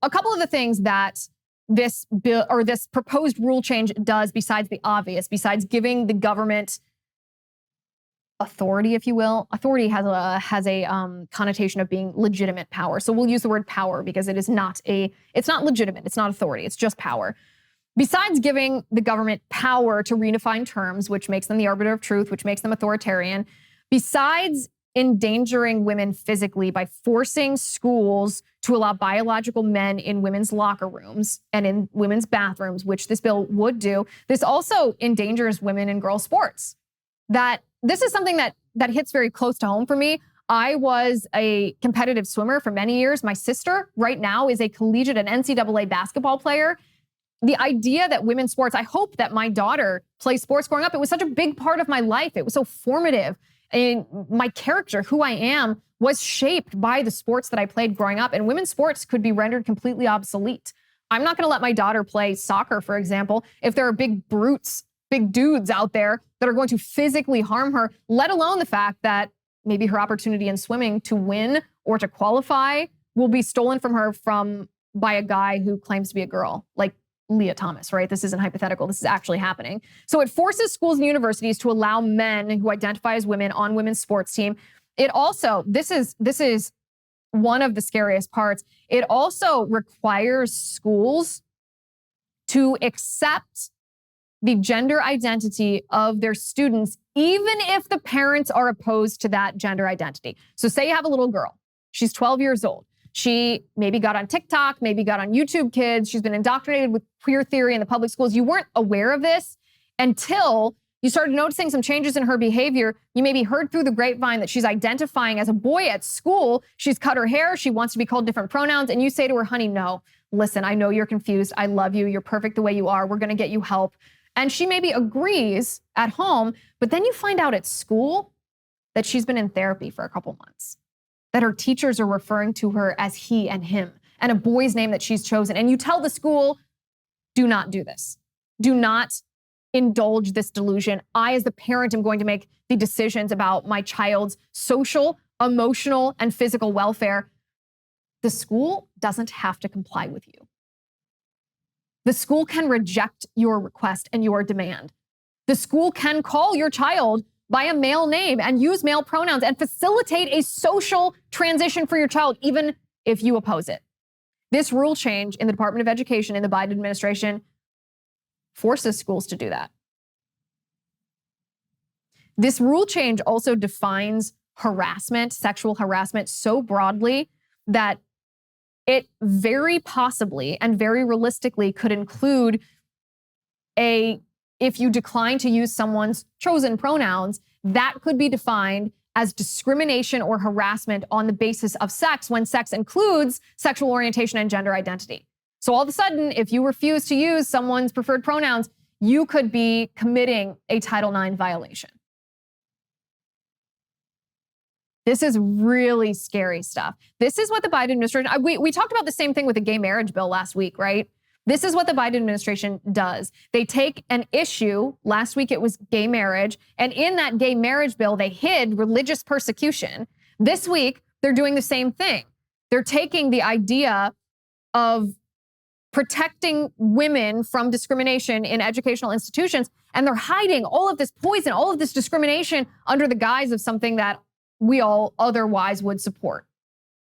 a couple of the things that this bill or this proposed rule change does, besides the obvious, besides giving the government authority, if you will. Authority has a connotation of being legitimate power. So we'll use the word power because it's not legitimate. It's not authority. It's just power. Besides giving the government power to redefine terms, which makes them the arbiter of truth, which makes them authoritarian, besides endangering women physically by forcing schools to allow biological men in women's locker rooms and in women's bathrooms, which this bill would do, this also endangers women in girls' sports. This is something that hits very close to home for me. I was a competitive swimmer for many years. My sister right now is a collegiate and NCAA basketball player. The idea that women's sports, I hope that my daughter plays sports growing up. It was such a big part of my life. It was so formative. And my character, who I am, was shaped by the sports that I played growing up. And women's sports could be rendered completely obsolete. I'm not going to let my daughter play soccer, for example, if there are big brutes, big dudes out there that are going to physically harm her, let alone the fact that maybe her opportunity in swimming to win or to qualify will be stolen from her by a guy who claims to be a girl, like Leah Thomas, right? This isn't hypothetical. This is actually happening. So it forces schools and universities to allow men who identify as women on women's sports team. It also, this is one of the scariest parts. It also requires schools to accept the gender identity of their students, even if the parents are opposed to that gender identity. So say you have a little girl. She's 12 years old. She maybe got on TikTok, maybe got on YouTube Kids. She's been indoctrinated with queer theory in the public schools. You weren't aware of this until you started noticing some changes in her behavior. You maybe heard through the grapevine that she's identifying as a boy at school. She's cut her hair. She wants to be called different pronouns. And you say to her, honey, no, listen, I know you're confused. I love you. You're perfect the way you are. We're going to get you help. And she maybe agrees at home, but then you find out at school that she's been in therapy for a couple months, that her teachers are referring to her as he and him, and a boy's name that she's chosen. And you tell the school, do not do this. Do not indulge this delusion. I, as the parent, am going to make the decisions about my child's social, emotional, and physical welfare. The school doesn't have to comply with you. The school can reject your request and your demand. The school can call your child by a male name and use male pronouns and facilitate a social transition for your child, even if you oppose it. This rule change in the Department of Education in the Biden administration forces schools to do that. This rule change also defines harassment, sexual harassment, so broadly that it very possibly and very realistically could include if you decline to use someone's chosen pronouns, that could be defined as discrimination or harassment on the basis of sex when sex includes sexual orientation and gender identity. So all of a sudden, if you refuse to use someone's preferred pronouns, you could be committing a Title IX violation. This is really scary stuff. This is what the Biden administration, we talked about the same thing with the gay marriage bill last week, right? This is what the Biden administration does. They take an issue, last week it was gay marriage, and in that gay marriage bill, they hid religious persecution. This week, they're doing the same thing. They're taking the idea of protecting women from discrimination in educational institutions, and they're hiding all of this poison, all of this discrimination under the guise of something that we all otherwise would support.